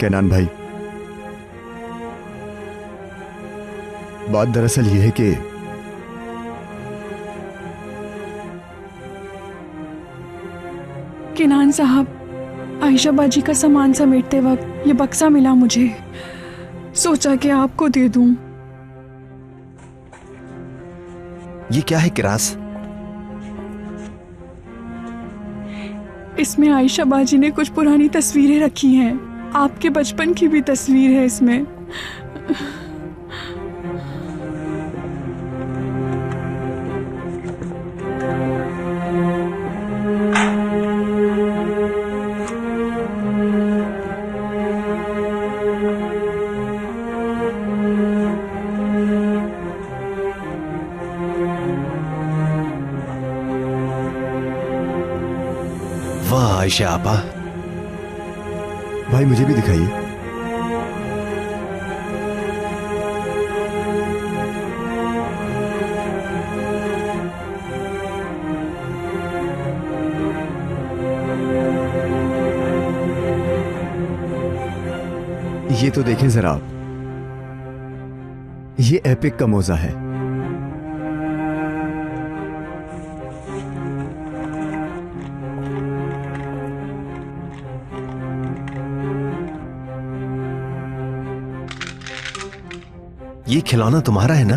Canyon भाई, बात दरअसल यह है कि केनान साहब, आयशा बाजी का सामान समेटते वक्त ये बक्सा मिला मुझे। सोचा कि आपको दे दूं। ये क्या है किरास? इसमें आयशा बाजी ने कुछ पुरानी तस्वीरें रखी हैं। आपके बचपन की भी तस्वीर है इसमें। वाह आयशा आपा, भाई मुझे भी दिखाइए। ये तो देखें जरा आप, ये एपिक का मोजा है। ये खिलौना तुम्हारा है ना?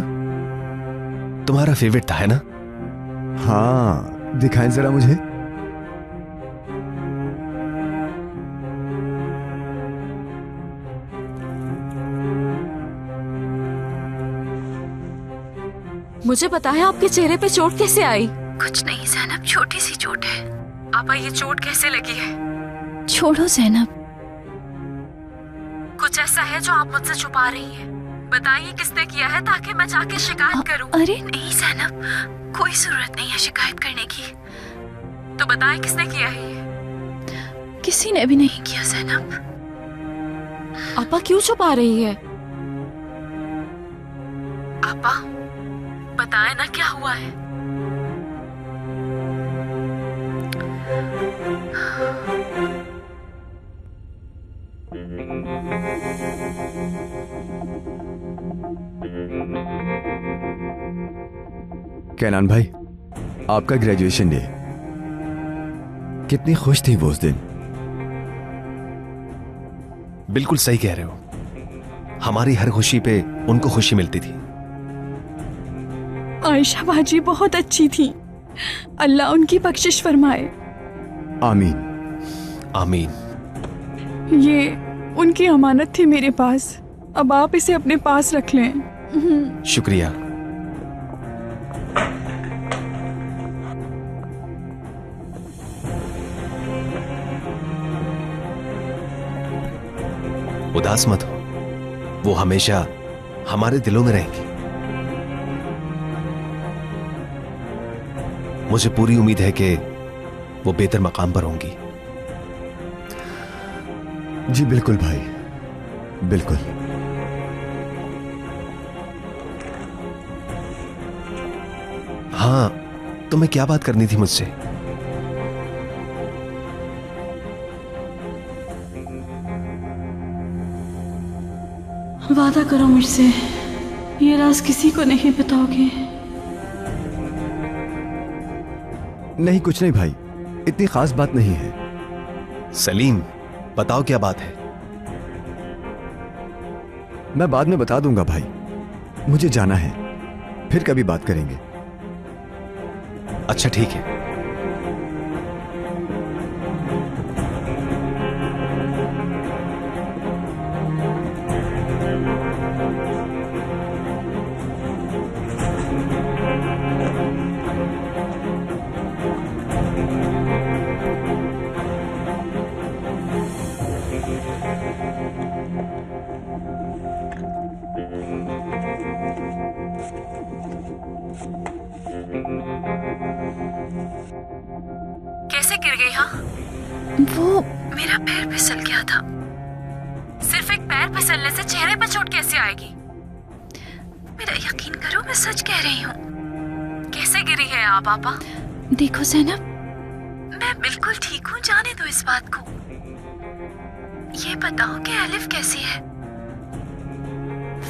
तुम्हारा फेवरेट था, है ना? हाँ, दिखाएं जरा मुझे। मुझे पता है आपके चेहरे पे चोट कैसे आई। कुछ नहीं ज़ैनब, छोटी सी चोट है। आपा, ये चोट कैसे लगी है? छोड़ो ज़ैनब। कुछ ऐसा है जो आप मुझसे छुपा रही हैं। बताइए किसने किया है ताकि मैं जाके शिकायत करूं। अरे नहीं ज़ैनब, कोई जरूरत नहीं है शिकायत करने की। तो बताइए किसने किया है ये? किसी ने भी नहीं किया ज़ैनब। आपा क्यों छुपा रही है? आपा बताए ना क्या हुआ है। कैनान भाई, आपका ग्रेजुएशन डे, कितनी खुश थी वो उस दिन। बिल्कुल सही कह रहे हो। हमारी हर खुशी पे उनको खुशी मिलती थी। आयशा बाजी बहुत अच्छी थी। अल्लाह उनकी बख्शिश फरमाए। आमीन। आमीन। ये उनकी अमानत थी मेरे पास। अब आप इसे अपने पास रख लें। शुक्रिया। उदास मत हो, वो हमेशा हमारे दिलों में रहेंगी। मुझे पूरी उम्मीद है कि वो बेहतर मकाम पर होंगी। जी बिल्कुल भाई, बिल्कुल। हाँ, तुम्हें क्या बात करनी थी मुझसे? वादा करो मुझसे, ये राज किसी को नहीं बताओगे। नहीं, कुछ नहीं भाई, इतनी खास बात नहीं है। सलीम, बताओ क्या बात है? मैं बाद में बता दूंगा भाई, मुझे जाना है, फिर कभी बात करेंगे। अच्छा ठीक है। कैसे गिर गई? हाँ, वो मेरा पैर फिसल गया था। सिर्फ एक पैर फिसलने से चेहरे पर चोट कैसे आएगी? मेरा यकीन करो, मैं सच कह रही हूँ। कैसे गिरी है आप आपा? देखो ज़ैनब, मैं बिल्कुल ठीक हूँ, जाने दो इस बात को। ये बताओ कि एलिफ कैसी है?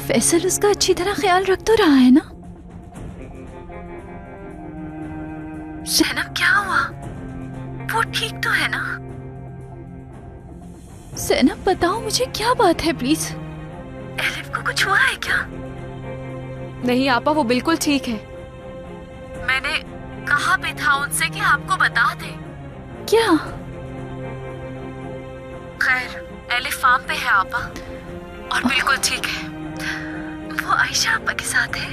फैसल उसका अच्छी तरह ख्याल रख तो रहा है ना? ज़ैनब क्या हुआ? वो ठीक तो है ना? ज़ैनब बताओ मुझे, क्या बात है प्लीज? एलिफ को कुछ हुआ है क्या? नहीं आपा, वो बिल्कुल ठीक है। मैंने कहा भी था उनसे कि आपको बता दे। क्या? खैर, एलिफ फार्म पे है आपा और बिल्कुल ठीक है। वो आयशा आपा के साथ है।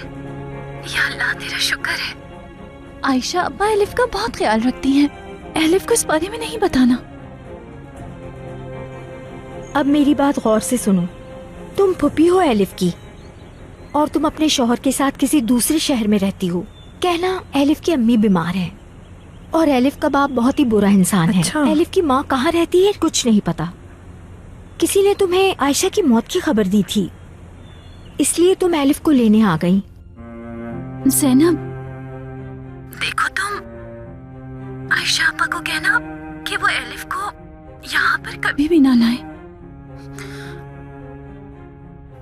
या अल्लाह तेरा शुक्र है। आयशा अब्बा एलिफ का बहुत ख्याल रखती हैं। एलिफ को इस बारे में नहीं बताना। अब मेरी बात गौर से सुनो। तुम फूफी हो एलिफ की और तुम अपने शौहर के साथ किसी दूसरे शहर में रहती हो। कहना एलिफ की अम्मी बीमार है और एलिफ का बाप बहुत ही बुरा इंसान है। एलिफ की माँ कहाँ रहती है कुछ नहीं पता। किसी ने तुम्हें आयशा की मौत की खबर दी थी, इसलिए तुम एलिफ को लेने आ गई। ज़ैनब देखो, तुम आयशा आपा को कहना कि वो एलिफ को यहाँ पर कभी भी ना लाए।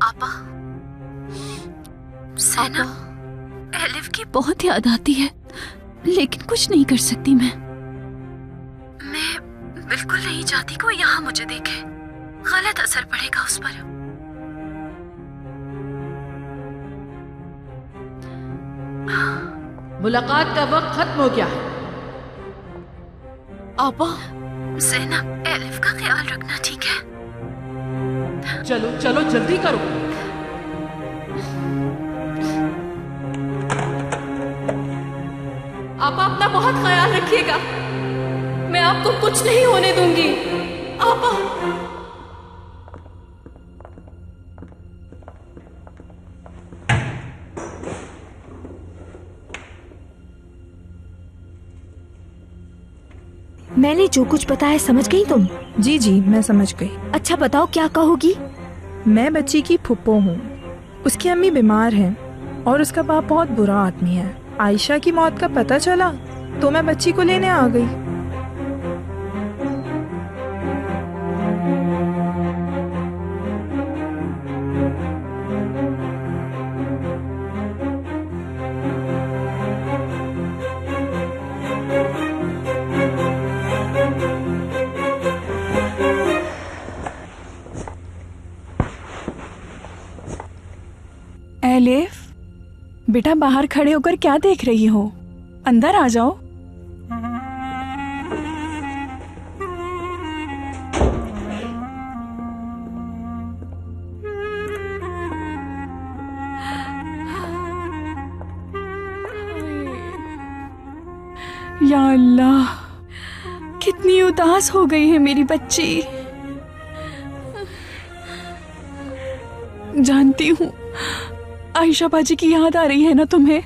आपा, ज़ैनब एलिफ की बहुत याद आती है, लेकिन कुछ नहीं कर सकती मैं बिल्कुल नहीं चाहती कोई यहाँ मुझे देखे। गलत असर पड़ेगा उस पर। मुलाकात का वक्त खत्म हो गया है। आपा ज़ैनब एलिफ का ख्याल रखना, ठीक है? चलो चलो जल्दी करो। आप अपना बहुत ख्याल रखिएगा। मैं आपको कुछ नहीं होने दूंगी। आपा मैंने जो कुछ बताया समझ गई तुम? जी जी, मैं समझ गई। अच्छा बताओ क्या कहोगी? मैं बच्ची की फुप्पो हूँ। उसकी अम्मी बीमार हैं और उसका बाप बहुत बुरा आदमी है। आयशा की मौत का पता चला तो मैं बच्ची को लेने आ गई। एलिफ, बेटा बाहर खड़े होकर क्या देख रही हो? अंदर आ जाओ। या अल्लाह, कितनी उदास हो गई है मेरी बच्ची। जानती हूँ आयशा बाजी की याद आ रही है ना तुम्हें?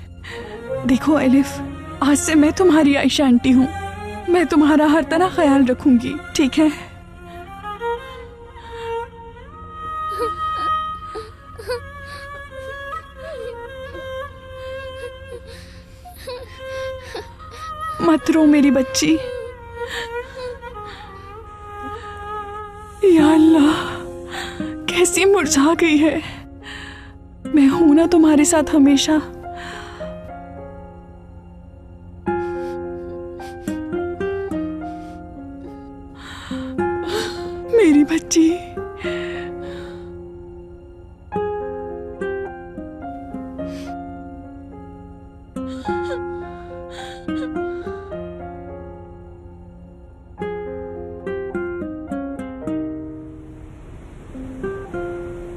देखो एलिफ, आज से मैं तुम्हारी आयशा आंटी हूँ। मैं तुम्हारा हर तरह ख्याल रखूंगी, ठीक है? मत रो मेरी बच्ची। या अल्लाह, कैसी मुरझा गई है। मैं हूं ना तुम्हारे साथ हमेशा। मेरी बच्ची।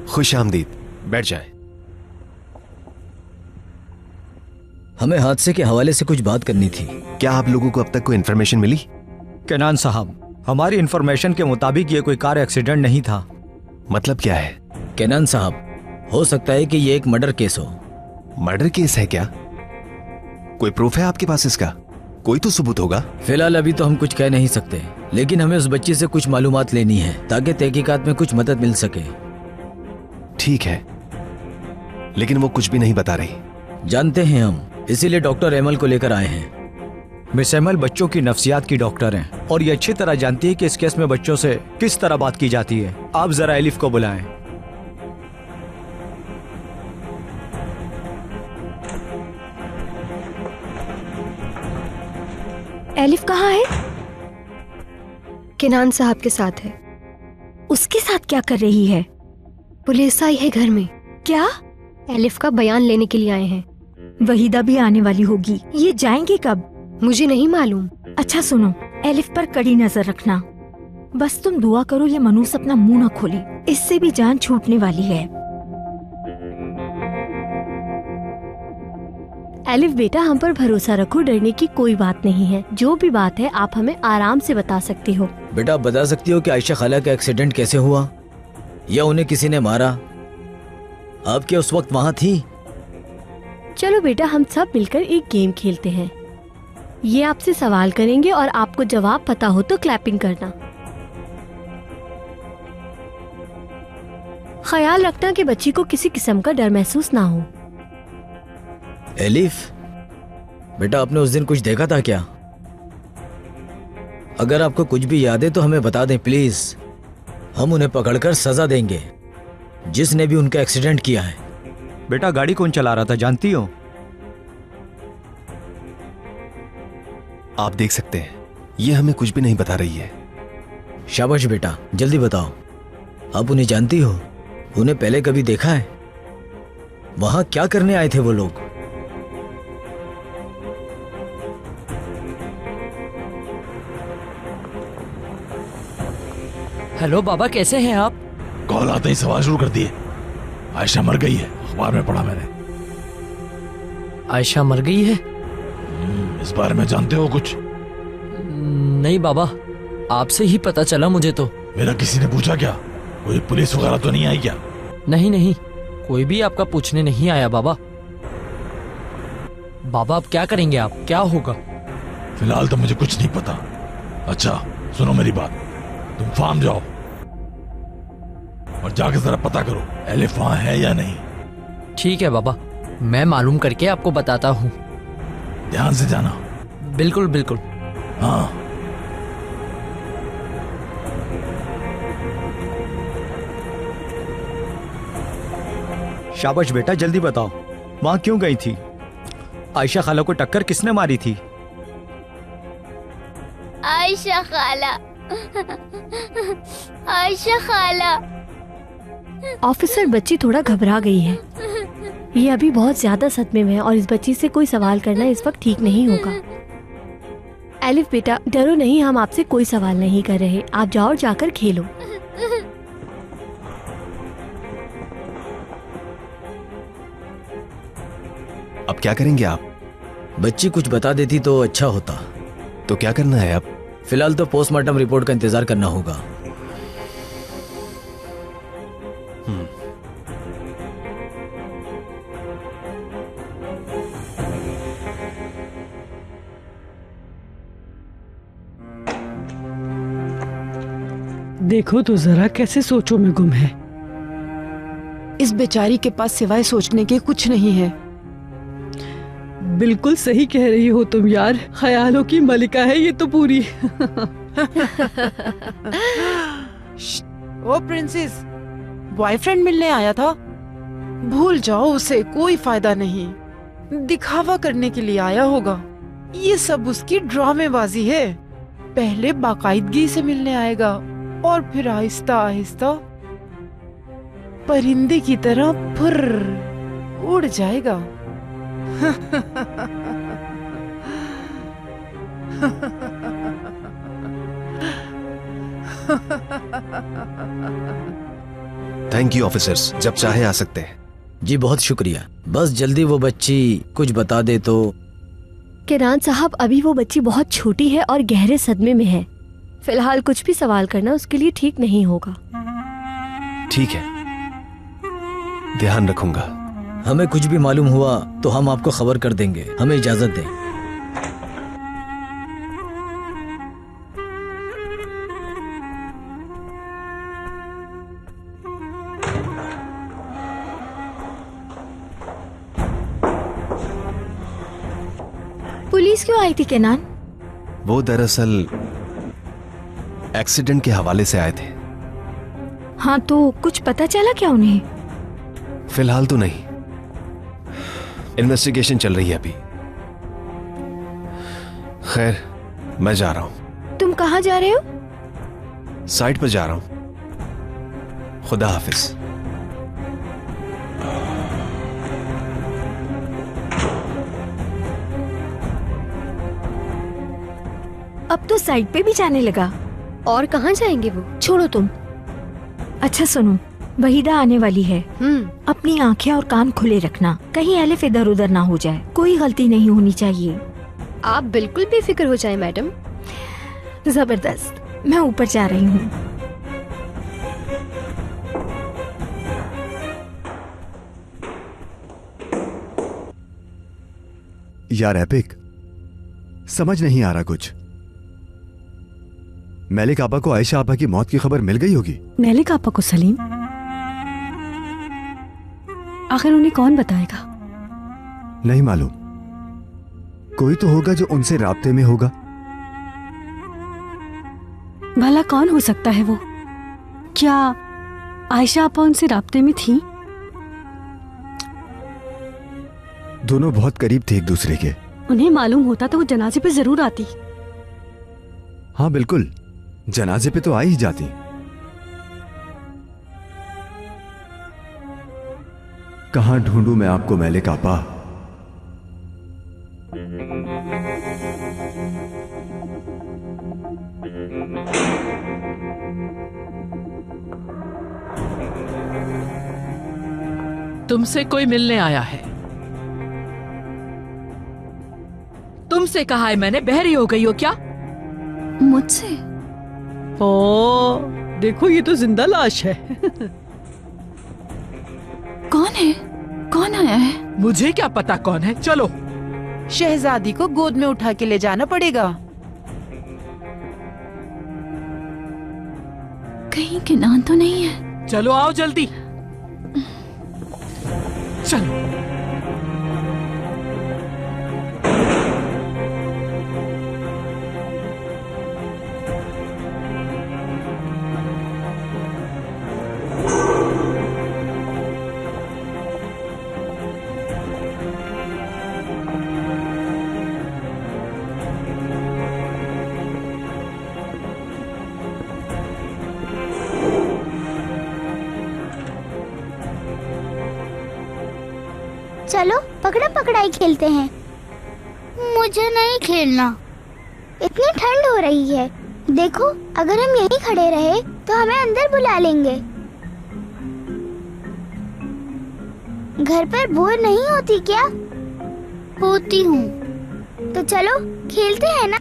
खुश आमदीद, बैठ जाए। हमें हादसे के हवाले से कुछ बात करनी थी। क्या आप लोगों को अब तक कोई इन्फॉर्मेशन मिली? केनान साहब, हमारी इन्फॉर्मेशन के मुताबिक ये कोई कार एक्सीडेंट नहीं था। मतलब क्या है? केनान साहब, हो सकता है कि ये एक मर्डर केस हो। मर्डर केस है क्या? कोई प्रूफ है आपके पास इसका? कोई तो सबूत होगा। फिलहाल अभी तो हम कुछ कह नहीं सकते, लेकिन हमें उस बच्ची से कुछ मालूमात लेनी है ताकि तहकीकात में कुछ मदद मिल सके। ठीक है, लेकिन वो कुछ भी नहीं बता रही। जानते हैं हम, इसीलिए डॉक्टर एमल को लेकर आए हैं। मिस एमल बच्चों की नफ्सियात की डॉक्टर हैं और ये अच्छी तरह जानती है कि इस केस में बच्चों से किस तरह बात की जाती है। आप जरा एलिफ को बुलाएं। एलिफ कहाँ है? केनान साहब के साथ है। उसके साथ क्या कर रही है? पुलिस आई है घर में। क्या? एलिफ का बयान लेने के लिए आए हैं। वहीदा भी आने वाली होगी। ये जाएंगे कब? मुझे नहीं मालूम। अच्छा सुनो, एलिफ पर कड़ी नजर रखना। बस तुम दुआ करो ये मनूस अपना मुंह न खोले, इससे भी जान छूटने वाली है। एलिफ बेटा, हम पर भरोसा रखो, डरने की कोई बात नहीं है। जो भी बात है आप हमें आराम से बता सकती हो। बेटा, आप बता सकती हो कि आयशा खाला का एक्सीडेंट कैसे हुआ, या उन्हें किसी ने मारा? आप क्या उस वक्त वहाँ थी? चलो बेटा, हम सब मिलकर एक गेम खेलते हैं। ये आपसे सवाल करेंगे और आपको जवाब पता हो तो क्लैपिंग करना। ख्याल रखना कि बच्ची को किसी किस्म का डर महसूस ना हो। एलिफ बेटा, आपने उस दिन कुछ देखा था क्या? अगर आपको कुछ भी याद है तो हमें बता दें प्लीज। हम उन्हें पकड़कर सजा देंगे जिसने भी उनका एक्सीडेंट किया है। बेटा, गाड़ी कौन चला रहा था जानती हो? आप देख सकते हैं, ये हमें कुछ भी नहीं बता रही है। शाबाश बेटा, जल्दी बताओ। आप उन्हें जानती हो? उन्हें पहले कभी देखा है? वहां क्या करने आए थे वो लोग? हेलो बाबा, कैसे हैं आप? कॉल आते ही सवाल शुरू कर दिए। आयशा मर गई है, अखबार में पढ़ा मैंने। आयशा मर गई है? इस बारे में जानते हो कुछ? नहीं बाबा, आपसे ही पता चला मुझे तो। मेरा किसी ने पूछा क्या? कोई पुलिस वगैरह तो नहीं आई क्या? नहीं नहीं, कोई भी आपका पूछने नहीं आया बाबा। बाबा, अब क्या करेंगे आप? क्या होगा? फिलहाल तो मुझे कुछ नहीं पता। अच्छा सुनो मेरी बात, तुम फार्म जाओ और जाकर जरा पता करो एलिफ वहां है या नहीं। ठीक है बाबा, मैं मालूम करके आपको बताता हूँ। ध्यान से जाना। बिल्कुल बिल्कुल। हाँ। शाबाश बेटा, जल्दी बताओ, वहां क्यों गई थी? आयशा खाला को टक्कर किसने मारी थी? आयशा खाला, आयशा खाला। ऑफिसर, बच्ची थोड़ा घबरा गई है। ये अभी बहुत ज्यादा सदमे में है और इस बच्ची से कोई सवाल करना इस वक्त ठीक नहीं होगा। एलिफ बेटा, डरो नहीं, हम आपसे कोई सवाल नहीं कर रहे। आप जाओ और जाकर खेलो। अब क्या करेंगे आप? बच्ची कुछ बता देती तो अच्छा होता। तो क्या करना है अब? फिलहाल तो पोस्टमार्टम रिपोर्ट का इंतजार करना होगा। देखो तो जरा कैसे सोचों में गुम है। इस बेचारी के पास सिवाय सोचने के कुछ नहीं है। बिल्कुल सही कह रही हो तुम यार, ख्यालों की मलिका है ये तो पूरी। ओ प्रिंसेस, बॉयफ्रेंड मिलने आया था? भूल जाओ उसे, कोई फायदा नहीं। दिखावा करने के लिए आया होगा। ये सब उसकी ड्रामेबाजी है। पहले बाकायदगी से मिलने आएगा और फिर आहिस्ता आहिस्ता परिंदे की तरह फुर्र उड़ जाएगा। थैंक यू ऑफिसर्स, जब चाहे आ सकते हैं। जी बहुत शुक्रिया। बस जल्दी वो बच्ची कुछ बता दे तो। केनान साहब, अभी वो बच्ची बहुत छोटी है और गहरे सदमे में है। फिलहाल कुछ भी सवाल करना उसके लिए ठीक नहीं होगा। ठीक है, ध्यान रखूंगा। हमें कुछ भी मालूम हुआ तो हम आपको खबर कर देंगे। हमें इजाजत दें। पुलिस क्यों आई थी केनान? वो दरअसल एक्सीडेंट के हवाले से आए थे। हाँ, तो कुछ पता चला क्या उन्हें? फिलहाल तो नहीं, इन्वेस्टिगेशन चल रही है अभी। खैर, मैं जा रहा हूं। तुम कहाँ जा रहे हो? साइट पर जा रहा हूं। खुदा हाफिज। अब तो साइट पे भी जाने लगा। और कहाँ जाएंगे वो? छोड़ो तुम। अच्छा सुनो, वहीदा आने वाली है। अपनी आंखें और कान खुले रखना, कहीं एलिफ इधर उधर ना हो जाए। कोई गलती नहीं होनी चाहिए। आप बिल्कुल बेफिक्र हो जाए मैडम। जबरदस्त। मैं ऊपर जा रही हूँ। यार एपिक, समझ नहीं आ रहा कुछ। मलिक आपा को आयशा आपा की मौत की खबर मिल गई होगी। मलिक आपा को सलीम? आखिर उन्हें कौन बताएगा? नहीं मालूम, कोई तो होगा जो उनसे राब्ते में होगा। भला कौन हो सकता है वो? क्या आयशा आपा उनसे राब्ते में थी? दोनों बहुत करीब थे एक दूसरे के। उन्हें मालूम होता तो वो जनाजे पे जरूर आती। हाँ बिल्कुल, जनाजे पे तो आ ही जाती। कहां ढूंढूं मैं आपको मलिक आपा? तुमसे कोई मिलने आया है। तुमसे कहा है मैंने, बहरी हो गई हो क्या? मुझसे? ओ, देखो ये तो जिंदा लाश है। कौन है? कौन आया है? मुझे क्या पता कौन है। चलो, शहजादी को गोद में उठा के ले जाना पड़ेगा। कहीं किनान तो नहीं है? चलो आओ जल्दी। चलो। चलो पकड़ा पकड़ाई खेलते हैं। मुझे नहीं खेलना, इतनी ठंड हो रही है। देखो, अगर हम यहीं खड़े रहे तो हमें अंदर बुला लेंगे। घर पर बोर नहीं होती क्या? होती हूँ। तो चलो खेलते हैं ना।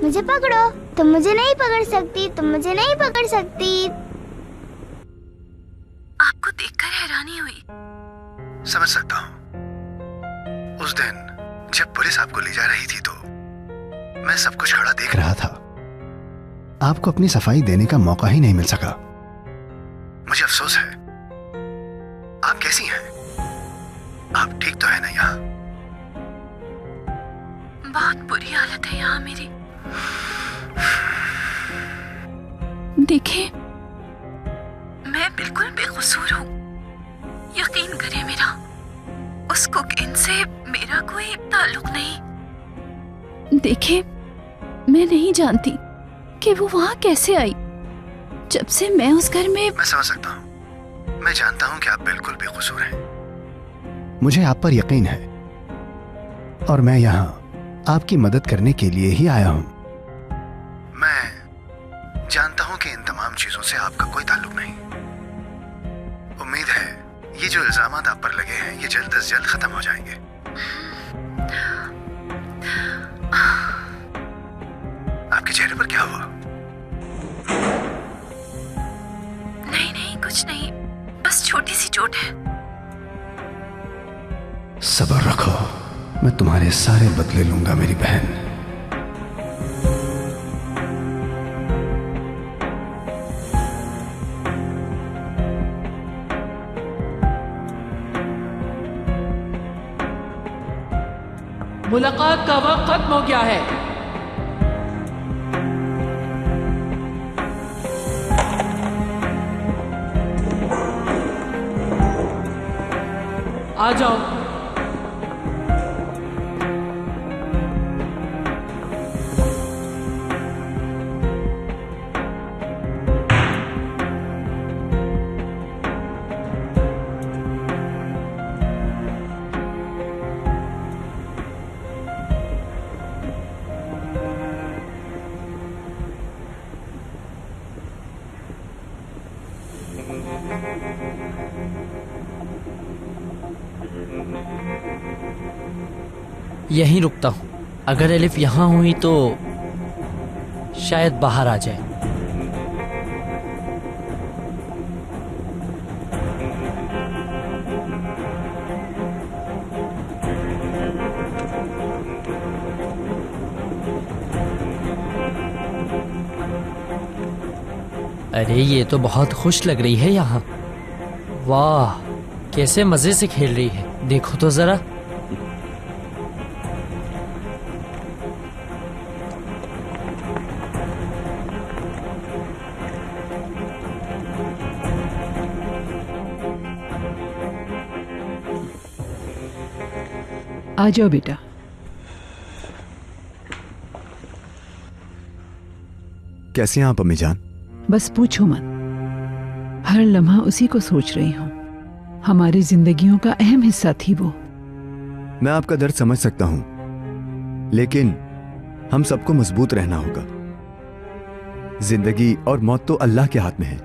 मुझे पकड़ो, तुम मुझे नहीं पकड़ सकती, तुम मुझे नहीं पकड़ सकती। आपको देखकर हैरानी हुई। समझ सकता हूँ। उस दिन जब पुलिस आपको ले जा रही थी तो मैं सब कुछ खड़ा देख रहा था। आपको अपनी सफाई देने का मौका ही नहीं मिल सका। मुझे अफसोस है। आप कैसी हैं? आप ठीक तो है ना यहाँ? बहुत बुरी हालत है यहाँ मेरी। देखें, मैं बिल्कुल बेकसूर हूँ। यकीन करें मेरा, उस कुकीन से मेरा कोई ताल्लुक नहीं। देखें, मैं नहीं जानती कि वो वहाँ कैसे आई। जब से मैं उस घर में... मैं समझ सकता हूँ। मैं जानता हूँ कि आप बिल्कुल बेकसूर हैं। मुझे आप पर यकीन है और मैं यहाँ आपकी मदद करने के लिए ही आया हूँ। मैं जानता हूँ कि इन तमाम चीजों से आपका कोई ताल्लुक नहीं। उम्मीद है ये जो इल्जामात आप पर लगे हैं ये जल्द से जल्द खत्म हो जाएंगे। आपके चेहरे पर क्या हुआ? नहीं नहीं, कुछ नहीं, बस छोटी सी चोट है। सब्र रखो, मैं तुम्हारे सारे बदले लूंगा मेरी बहन। मुलाकात का वक्त खत्म हो गया है। आ जाओ। यहीं रुकता हूँ। अगर एलिफ यहाँ हुई तो शायद बाहर आ जाए। अरे ये तो बहुत खुश लग रही है यहाँ। वाह, कैसे मजे से खेल रही है, देखो तो जरा। आ जाओ बेटा। कैसी हैं आप अम्मी जान? बस पूछो मत, हर लम्हा उसी को सोच रही हूँ। हमारी जिंदगियों का अहम हिस्सा थी वो। मैं आपका दर्द समझ सकता हूं, लेकिन हम सबको मजबूत रहना होगा। जिंदगी और मौत तो अल्लाह के हाथ में है।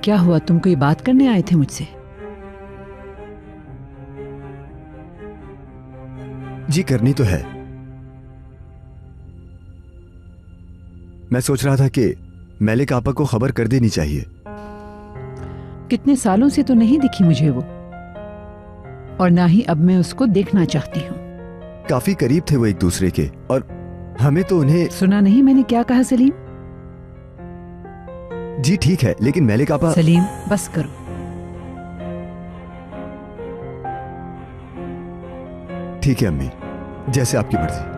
क्या हुआ, तुम कोई बात करने आए थे मुझसे? जी करनी तो है। मैं सोच रहा था कि मलिक आपा को खबर कर देनी चाहिए। कितने सालों से तो नहीं दिखी मुझे वो, और ना ही अब मैं उसको देखना चाहती हूँ। काफी करीब थे वो एक दूसरे के, और हमें तो उन्हें। सुना नहीं मैंने क्या कहा सलीम? जी ठीक है, लेकिन मलिक आपा। सलीम बस करो। ठीक है अम्मी, जैसे आपकी मर्जी।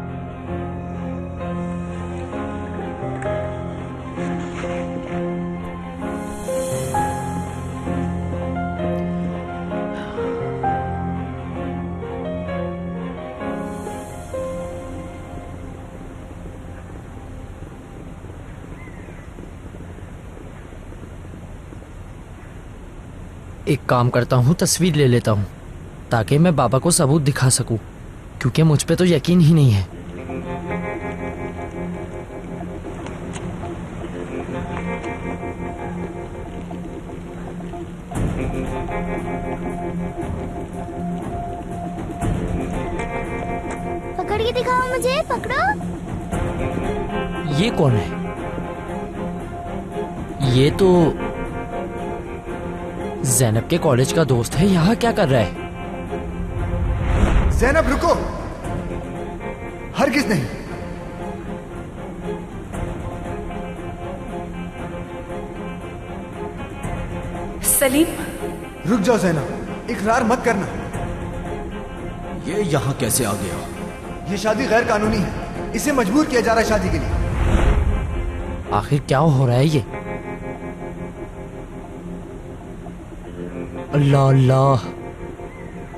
एक काम करता हूँ, तस्वीर ले लेता हूँ ताकि मैं बाबा को सबूत दिखा सकूं, क्योंकि मुझ पे तो यकीन ही नहीं है। पकड़ के दिखाओ मुझे, पकड़ो। ये कौन है? ये तो ज़ैनब के कॉलेज का दोस्त है। यहाँ क्या कर रहा है? ज़ैनब रुको, हरगिज़ नहीं। सलीम रुक जाओ ज़ैनब, इकरार मत करना। ये यहाँ कैसे आ गया? ये शादी गैर कानूनी है, इसे मजबूर किया जा रहा है शादी के लिए। आखिर क्या हो रहा है ये? अल्लाह अल्लाह,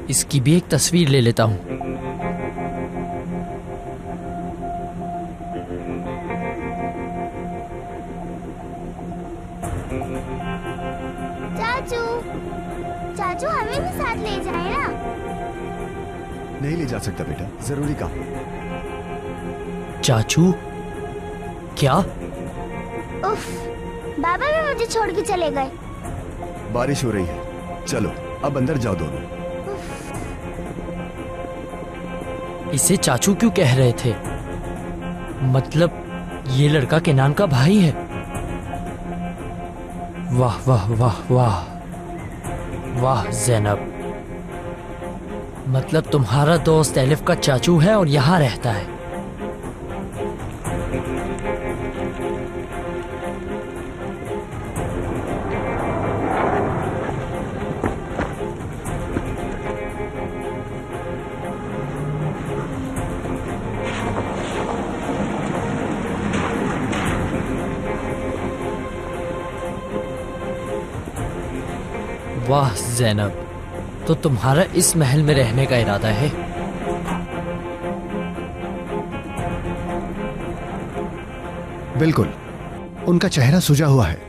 इसकी भी एक तस्वीर ले लेता हूँ। चाचू, चाचू हमें भी साथ ले जाए ना। नहीं ले जा सकता बेटा, जरूरी काम। चाचू? क्या? उफ, बाबा भी मुझे छोड़ के चले गए। बारिश हो रही है, चलो अब अंदर जाओ दोनों। इसे चाचू क्यों कह रहे थे? मतलब ये लड़का केनान का भाई है। वाह वाह वाह वाह वाह ज़ैनब, मतलब तुम्हारा दोस्त एलिफ का चाचू है और यहाँ रहता है। वाह ज़ैनब, तो तुम्हारा इस महल में रहने का इरादा है? बिल्कुल, उनका चेहरा सूजा हुआ है।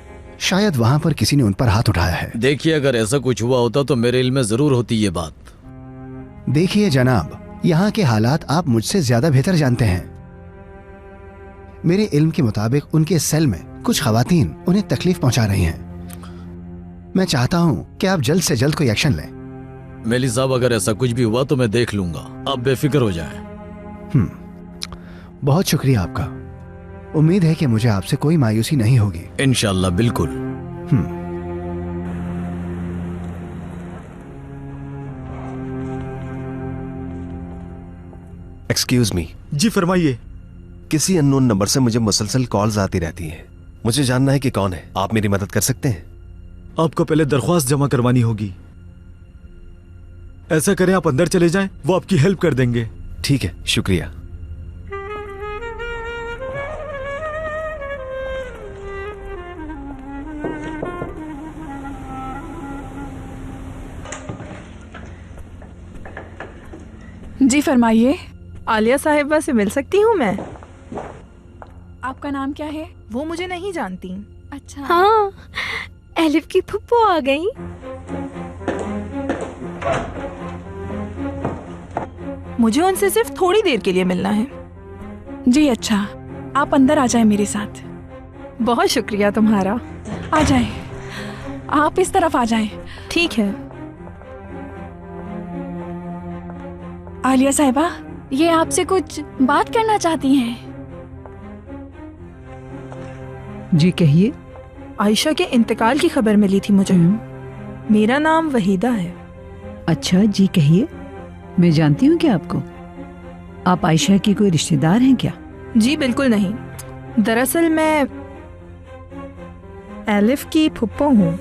शायद वहां पर किसी ने उन पर हाथ उठाया है। देखिए, अगर ऐसा कुछ हुआ होता तो मेरे इल्म में जरूर होती ये बात। देखिए जनाब, यहाँ के हालात आप मुझसे ज्यादा बेहतर जानते हैं। मेरे इल्म के मुताबिक उनके सेल में कुछ खवातीन उन्हें तकलीफ पहुंचा रही हैं। मैं चाहता हूं कि आप जल्द से जल्द कोई एक्शन लें। मेली साहब, अगर ऐसा कुछ भी हुआ तो मैं देख लूंगा, आप बेफिक्र हो जाएं। बहुत शुक्रिया आपका। उम्मीद है कि मुझे आपसे कोई मायूसी नहीं होगी। इंशाल्लाह, बिल्कुल। Excuse me. जी फरमाइए। किसी अननोन नंबर से मुझे मुसलसल कॉल्स आती रहती हैं। मुझे जानना है कि कौन है। आप मेरी मदद कर सकते हैं? आपको पहले दरख्वास्त जमा करवानी होगी। ऐसा करें, आप अंदर चले जाएं, वो आपकी हेल्प कर देंगे। ठीक है, शुक्रिया। जी फरमाइए। आलिया साहिबा से मिल सकती हूँ मैं? आपका नाम क्या है? वो मुझे नहीं जानती। अच्छा। हाँ, एलिफ की फुप्पो आ गई। मुझे उनसे सिर्फ थोड़ी देर के लिए मिलना है। जी अच्छा, आप अंदर आ जाएं मेरे साथ। बहुत शुक्रिया तुम्हारा। आ जाएं, आप इस तरफ आ जाएं। ठीक है। आलिया साहिबा, ये आपसे कुछ बात करना चाहती हैं। जी कहिए। आयशा के इंतकाल की खबर मिली थी मुझे। मेरा नाम वहीदा है। अच्छा, जी कहिए। मैं जानती हूँ क्या आपको? आप आयशा की कोई रिश्तेदार हैं क्या? जी बिल्कुल नहीं। दरअसल मैं एलिफ की फुप्पो हूँ।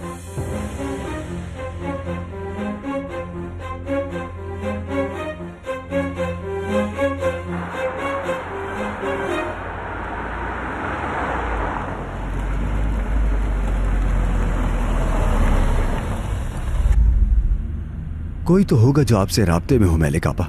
कोई तो होगा जो आपसे राब्ते में हो मलिक आपा।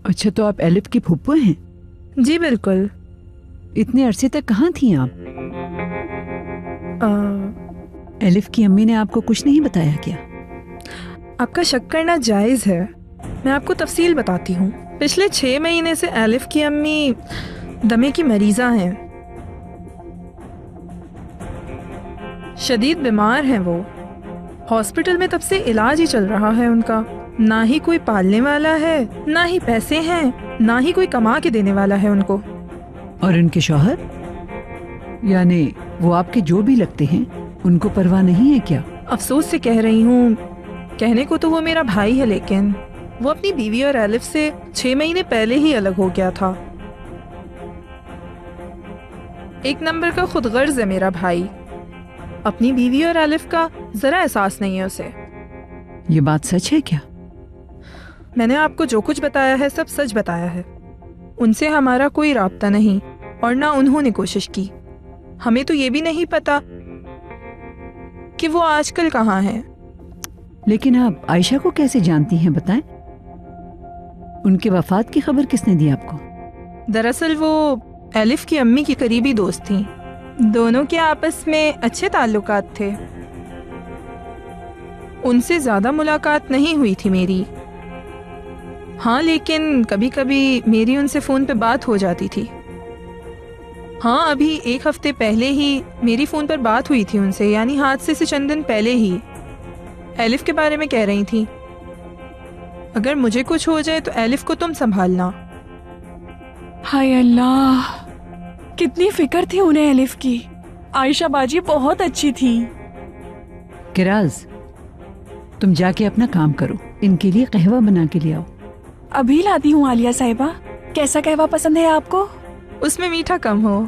अच्छा, तो आप एलिफ की फुप्पो हैं? जी बिल्कुल। इतने अरसे तक कहाँ थी आप? एलिफ की अम्मी ने आपको कुछ नहीं बताया क्या? आपका शक करना जायज़ है। मैं आपको तफसील बताती हूँ। पिछले 6 महीने से एलिफ की अम्मी दमे की मरीज़ा हैं। शदीद बीमार हैं वो। हॉस्पिटल में तब से इलाज ही चल रहा है उनका। ना ही कोई पालने वाला है, ना ही पैसे हैं, ना ही कोई कमा के देने वाला है उनको। और उनके शौहर, यानी वो आपके जो भी लगते हैं, उनको परवाह नहीं है क्या? अफसोस से कह रही हूँ, कहने को तो वो मेरा भाई है, लेकिन वो अपनी बीवी और एलिफ से 6 महीने पहले ही अलग हो गया था। एक नंबर का खुदगर्ज है मेरा भाई। अपनी बीवी और एलिफ का जरा एहसास नहीं है उसे। ये बात सच है क्या? मैंने आपको जो कुछ बताया है सब सच बताया है। उनसे हमारा कोई राब्ता नहीं और ना उन्होंने कोशिश की। हमें तो ये भी नहीं पता कि वो आजकल कहाँ हैं। लेकिन आप आयशा को कैसे जानती हैं, बताएं? उनके वफात की खबर किसने दी आपको? दरअसल वो एलिफ की अम्मी की करीबी दोस्त थी। दोनों के आपस में अच्छे ताल्लुकात थे। उनसे ज्यादा मुलाकात नहीं हुई थी मेरी। हाँ, लेकिन कभी कभी मेरी उनसे फ़ोन पे बात हो जाती थी। हाँ, अभी 1 हफ्ते पहले ही मेरी फ़ोन पर बात हुई थी उनसे, यानी हादसे से चंद दिन पहले ही। एलिफ के बारे में कह रही थी, अगर मुझे कुछ हो जाए तो एलिफ को तुम संभालना। हाय अल्लाह, कितनी फिक्र थी उन्हें एलिफ की। आयशा बाजी बहुत अच्छी थी। किराज, तुम जाके अपना काम करो, इनके लिए कहवा बना के ले आओ। अभी लाती हूँ आलिया साहिबा। कैसा कहवा पसंद है आपको? उसमें मीठा कम हो।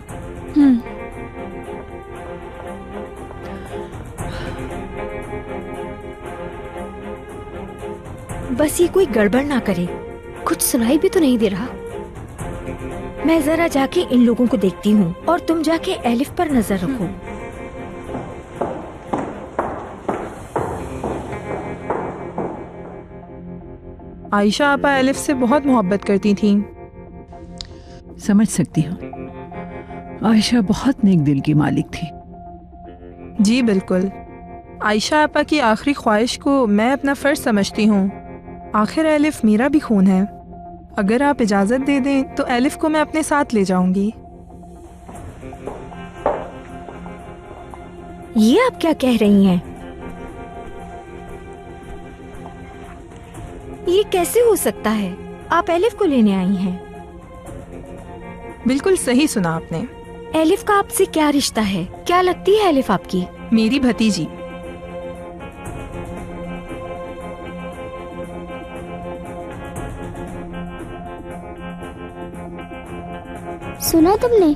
बस ये कोई गड़बड़ ना करे। कुछ सुनाई भी तो नहीं दे रहा। मैं जरा जाके इन लोगों को देखती हूँ और तुम जाके एलिफ पर नजर रखो। आयशा आपा एलिफ से बहुत मोहब्बत करती थीं। समझ सकती हूँ। आयशा बहुत नेक दिल की मालिक थी। जी बिल्कुल। आयशा आपा की आखिरी ख्वाहिश को मैं अपना फर्ज समझती हूँ। आखिर एलिफ मेरा भी खून है। अगर आप इजाज़त दे दें तो एलिफ को मैं अपने साथ ले जाऊंगी। ये आप क्या कह रही हैं? ये कैसे हो सकता है? आप एलिफ को लेने आई हैं। बिल्कुल सही सुना आपने। एलिफ का आपसे क्या रिश्ता है? क्या लगती है एलिफ आपकी? मेरी भतीजी। सुना तुमने?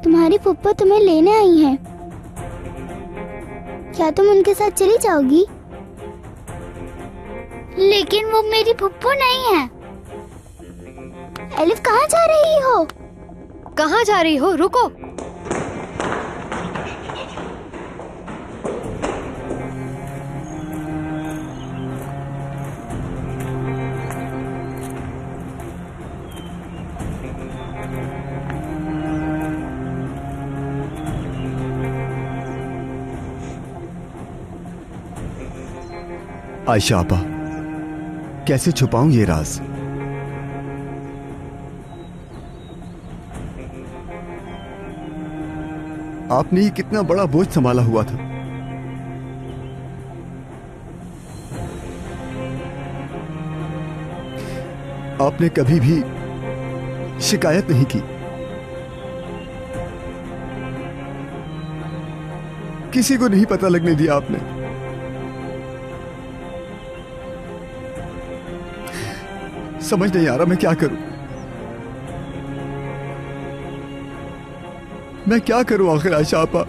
तुम्हारी फुप्पो तुम्हें लेने आई हैं। क्या तुम उनके साथ चली जाओगी? लेकिन वो मेरी फुप्पो नहीं है। एलिफ कहाँ जा रही हो? कहाँ जा रही हो? रुको। आयशा आपा, कैसे छुपाऊं ये राज? आपने ये कितना बड़ा बोझ संभाला हुआ था। आपने कभी भी शिकायत नहीं की, किसी को नहीं पता लगने दिया आपने। समझ नहीं आ रहा मैं क्या करूं। मैं क्या करूं आखिर आयशा आपा?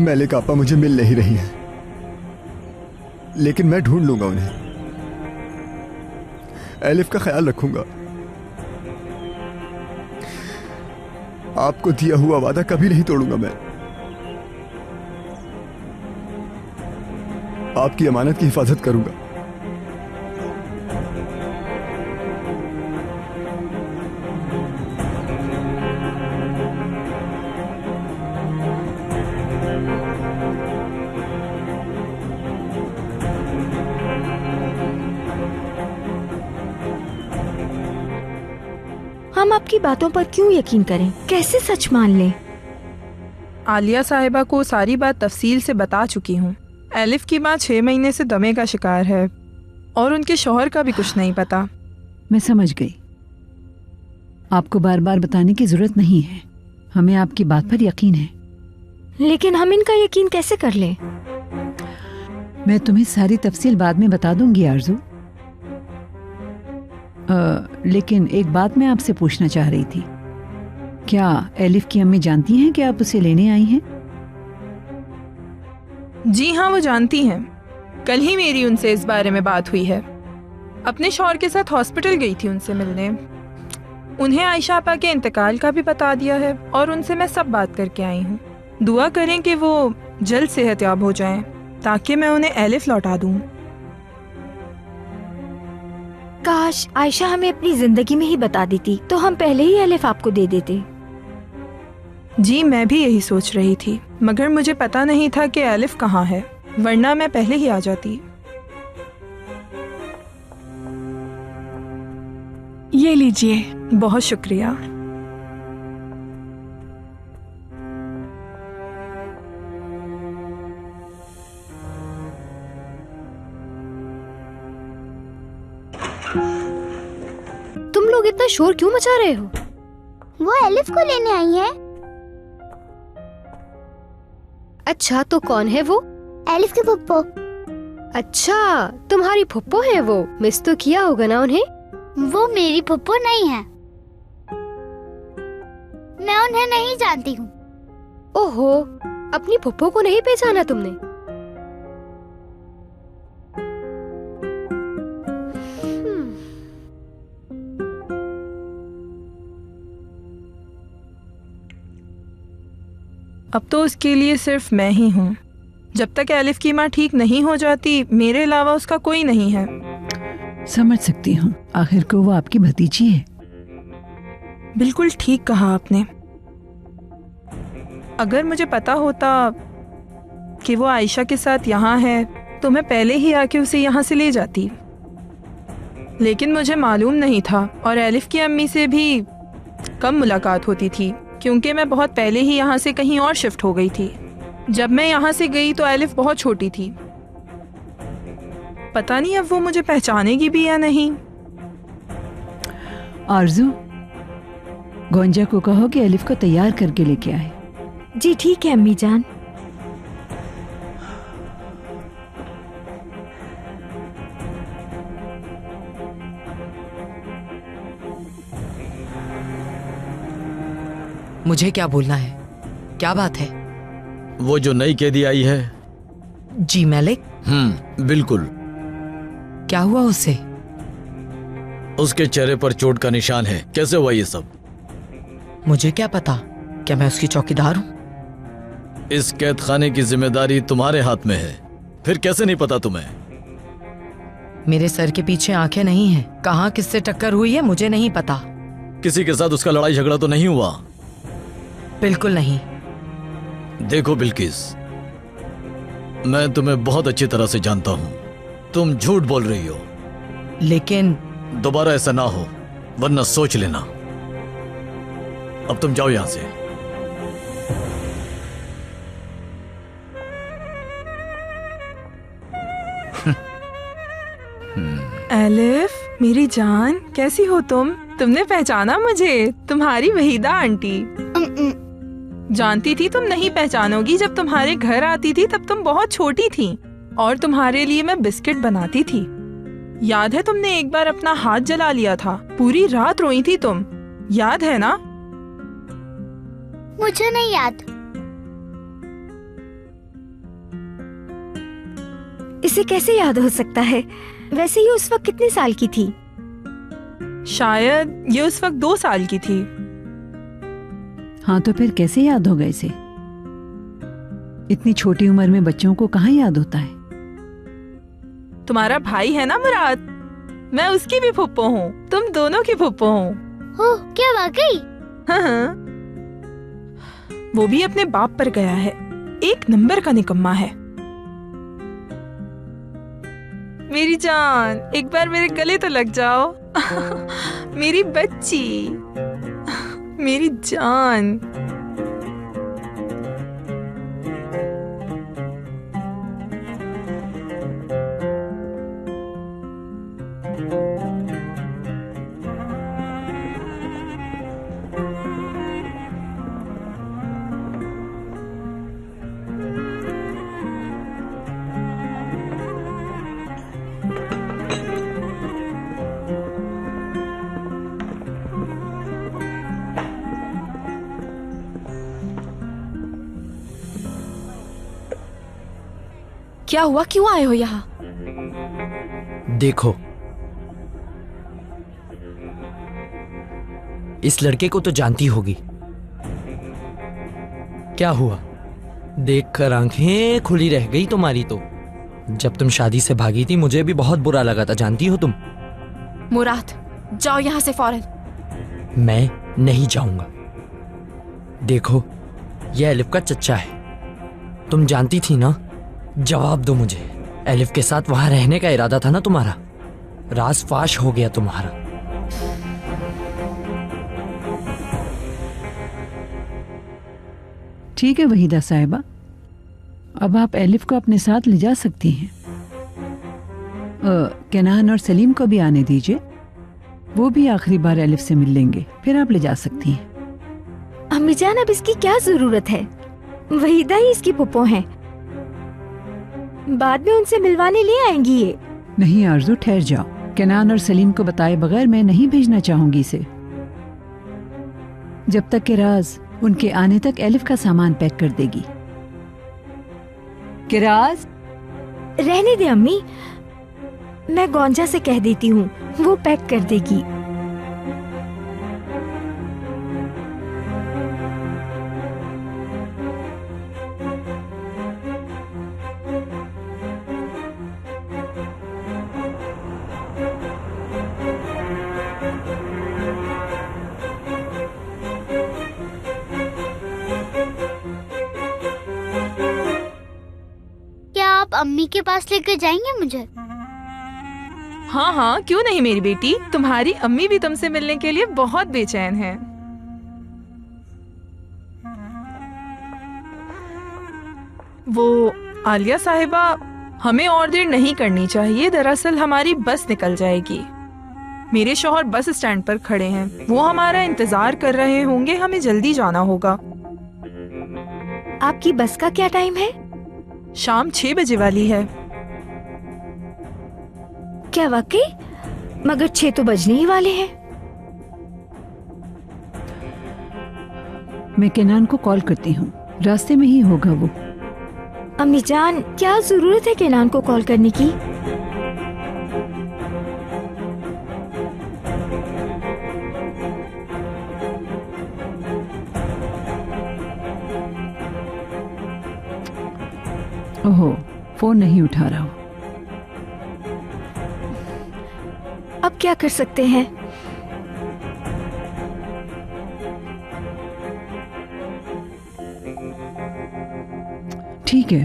मलिक आपा मुझे मिल नहीं रही है, लेकिन मैं ढूंढ लूंगा उन्हें। एलिफ का ख्याल रखूंगा। आपको दिया हुआ वादा कभी नहीं तोड़ूंगा मैं। आपकी अमानत की हिफाजत करूंगा। हम आपकी बातों पर क्यों यकीन करें? कैसे सच मान लें? आलिया साहिबा को सारी बात तफसील से बता चुकी हूँ। एलिफ की माँ 6 महीने से दमे का शिकार है और उनके शौहर का भी कुछ नहीं पता। मैं समझ गई। आपको बार बार बताने की जरूरत नहीं है। हमें आपकी बात पर यकीन है। लेकिन हम इनका यकीन कैसे कर लें? मैं तुम्हें सारी तफसील बाद में बता दूंगी आरजू। लेकिन एक बात मैं आपसे पूछना चाह रही थी। क्या एलिफ की अम्मी जानती हैं कि आप उसे लेने आई हैं? जी हाँ, वो जानती हैं। कल ही मेरी उनसे इस बारे में बात हुई है। अपने शौहर के साथ हॉस्पिटल गई थी उनसे मिलने। उन्हें आयशा आपा के इंतकाल का भी बता दिया है और उनसे मैं सब बात करके आई हूँ। दुआ करें कि वो जल्द सेहतयाब हो जाएं ताकि मैं उन्हें एलिफ लौटा दूँ। काश आयशा हमें अपनी जिंदगी में ही बता देती तो हम पहले ही एलिफ आपको दे देते। जी मैं भी यही सोच रही थी, मगर मुझे पता नहीं था कि एलिफ कहाँ है, वरना मैं पहले ही आ जाती। ये लीजिए। बहुत शुक्रिया। तुम लोग इतना शोर क्यों मचा रहे हो? वो एलिफ को लेने आई है। अच्छा, तो कौन है वो? एलिफ के फुप्पो। अच्छा, तुम्हारी फुप्पो है वो। मिस तो किया होगा ना उन्हें? वो मेरी फुप्पो नहीं है, मैं उन्हें नहीं जानती हूँ। ओहो, अपनी फुप्पो को नहीं पहचाना तुमने? अब तो उसके लिए सिर्फ मैं ही हूँ। जब तक एलिफ की माँ ठीक नहीं हो जाती, मेरे अलावा उसका कोई नहीं है। समझ सकती हूँ, आखिर को वो आपकी भतीजी है। बिल्कुल ठीक कहा आपने। अगर मुझे पता होता कि वो आयशा के साथ यहाँ है तो मैं पहले ही आके उसे यहाँ से ले जाती, लेकिन मुझे मालूम नहीं था और एलिफ की अम्मी से भी कम मुलाकात होती थी क्योंकि मैं बहुत पहले ही यहाँ से कहीं और शिफ्ट हो गई थी। जब मैं यहाँ से गई तो एलिफ बहुत छोटी थी। पता नहीं अब वो मुझे पहचानेगी भी या नहीं। आरजू, गोंजा को कहो कि एलिफ को तैयार करके लेके आए। जी ठीक है अम्मी जान। मुझे क्या बोलना है? क्या बात है? वो जो नई कैदी आई है। जी मैलिक। बिल्कुल। क्या हुआ उससे? उसके चेहरे पर चोट का निशान है। कैसे हुआ ये सब? मुझे क्या पता? क्या मैं उसकी चौकीदार हूँ? इस कैद खाने की जिम्मेदारी तुम्हारे हाथ में है, फिर कैसे नहीं पता तुम्हें? मेरे सर के पीछे आंखें नहीं हैं। कहाँ किससे टक्कर हुई है मुझे नहीं पता। किसी के साथ उसका लड़ाई झगड़ा तो नहीं हुआ? बिल्कुल नहीं। देखो बिल्किस, मैं तुम्हें बहुत अच्छी तरह से जानता हूँ। तुम झूठ बोल रही हो। लेकिन दोबारा ऐसा ना हो, वरना सोच लेना। अब तुम जाओ यहां से। एलिफ मेरी जान, कैसी हो तुम? तुमने पहचाना मुझे? तुम्हारी वहीदा आंटी। जानती थी तुम नहीं पहचानोगी। जब तुम्हारे घर आती थी तब तुम बहुत छोटी थी और तुम्हारे लिए मैं बिस्किट बनाती थी। याद है तुमने एक बार अपना हाथ जला लिया था? पूरी रात रोई थी तुम, याद है ना? मुझे नहीं याद। इसे कैसे याद हो सकता है? वैसे ये उस वक्त कितने साल की थी? शायद ये उस वक्त 2 साल की थी। हाँ, तो फिर कैसे याद होगा इसे? इतनी छोटी उम्र में बच्चों को कहाँ याद होता है? तुम्हारा भाई है ना मुराद, मैं उसकी भी फुप्पो हूँ। तुम दोनों की फुप्पो हो। क्या वाकई? हाँ। वो भी अपने बाप पर गया है। एक नंबर का निकम्मा है। मेरी जान, एक बार मेरे गले तो लग जाओ। मेरी बच्ची, मेरी जान। क्या हुआ? क्यों आए हो यहाँ? देखो, इस लड़के को तो जानती होगी। क्या हुआ? देखकर आंखें खुली रह गई तुम्हारी तो। जब तुम शादी से भागी थी मुझे भी बहुत बुरा लगा था, जानती हो तुम। मुराद, जाओ यहाँ से फौरन। मैं नहीं जाऊंगा। देखो, यह एलिफ का चच्चा है। तुम जानती थी ना? जवाब दो मुझे। एलिफ के साथ वहां रहने का इरादा था ना तुम्हारा? राज फाश हो गया तुम्हारा। ठीक है वहीदा साहिबा, अब आप एलिफ को अपने साथ ले जा सकती हैं। केनान और सलीम को भी आने दीजिए, वो भी आखिरी बार एलिफ से मिल लेंगे, फिर आप ले जा सकती हैं। अम्मी जान, अब इसकी क्या जरूरत है? वहीदा ही इसकी पुप्पो हैं। बाद में उनसे मिलवाने ले आएंगी ये। नहीं आरजू, ठहर जाओ। केनान और सलीम को बताए बगैर मैं नहीं भेजना चाहूंगी इसे। जब तक कि राज उनके आने तक एलिफ का सामान पैक कर देगी। किराज, रहने दे अम्मी, मैं गौंजा से कह देती हूँ, वो पैक कर देगी। क्या आप अम्मी के पास लेकर जाएंगे मुझे? हाँ हाँ, क्यों नहीं मेरी बेटी, तुम्हारी अम्मी भी तुमसे मिलने के लिए बहुत बेचैन है। वो आलिया साहिबा, हमें और देर नहीं करनी चाहिए, दरअसल हमारी बस निकल जाएगी। मेरे शौहर बस स्टैंड पर खड़े हैं, वो हमारा इंतजार कर रहे होंगे, हमें जल्दी जाना होगा। आपकी बस का क्या टाइम है? शाम 6 बजे वाली है। क्या वाकई? मगर 6 तो बजने ही वाले हैं। मैं केनान को कॉल करती हूँ, रास्ते में ही होगा वो। अम्मी जान, क्या जरूरत है केनान को कॉल करने की? ओहो, फोन नहीं उठा रहा हूँ। अब क्या कर सकते हैं? ठीक है,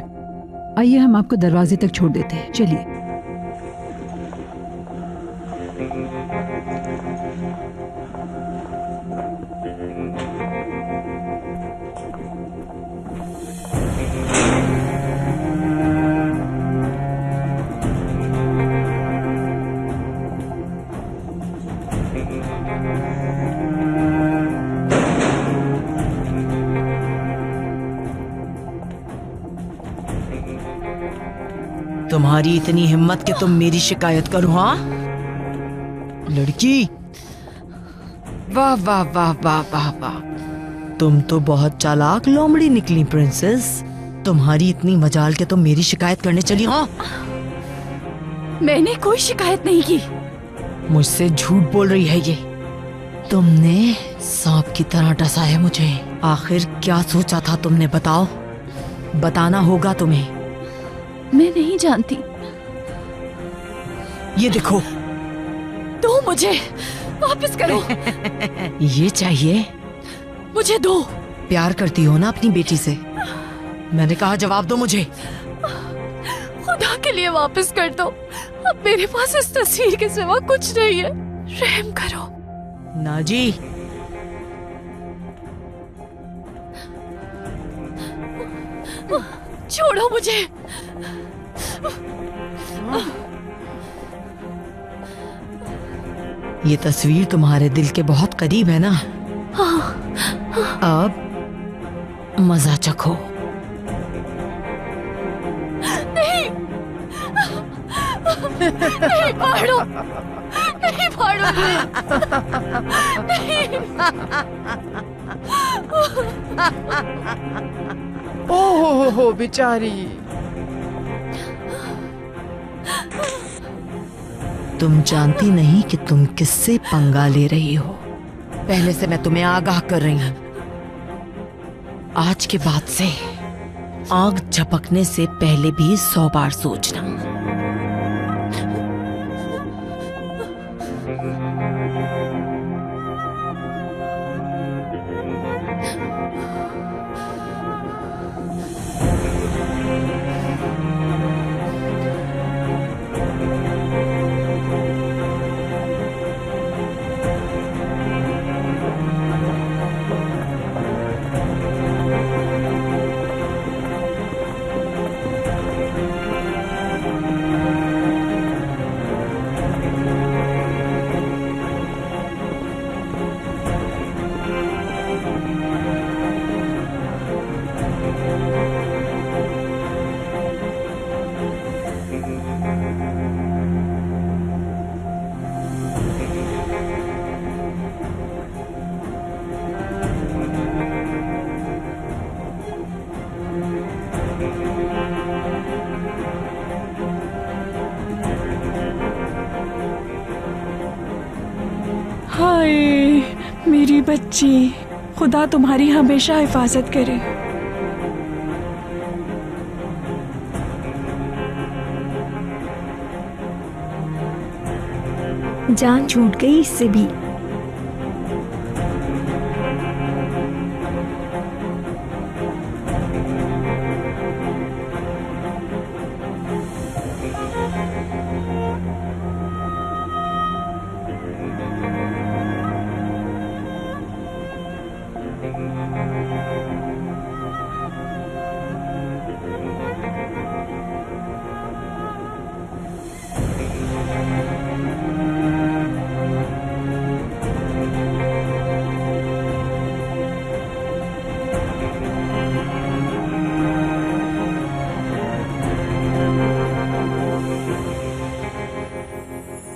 आइए हम आपको दरवाजे तक छोड़ देते हैं, चलिए। तुम्हारी इतनी हिम्मत कि तुम मेरी शिकायत करो? हाँ लड़की, वाह वाह वाह वाह वाह वाह, तुम तो बहुत चालाक लोमड़ी निकली प्रिंसेस। तुम्हारी इतनी मजाल के तुम मेरी शिकायत करने चली? हाँ, मैंने कोई शिकायत नहीं की। मुझसे झूठ बोल रही है ये। तुमने सांप की तरह डसा है मुझे। आखिर क्या सोचा था तुमने? बताओ, बताना होगा तुम्हें। मैं नहीं जानती। ये देखो, दो मुझे, वापस करो। ये चाहिए? मुझे दो। प्यार करती हो ना अपनी बेटी से? मैंने कहा जवाब दो मुझे। खुदा के लिए वापस कर दो। अब मेरे पास इस तस्वीर के सिवा कुछ नहीं है, रहम करो। नाजी, छोड़ो मुझे। ये तस्वीर तुम्हारे दिल के बहुत करीब है ना? अब मजा चखो। नहीं, नहीं फाड़ो, नहीं फाड़ो, नहीं। ओहो हो बेचारी। तुम जानती नहीं कि तुम किससे पंगा ले रही हो। पहले से मैं तुम्हें आगाह कर रही हूं। आज के बाद से आग झपकने से पहले भी 100 बार सोचना। हाय मेरी बच्ची, खुदा तुम्हारी हमेशा हिफाजत करे। जान छूट गई इससे भी।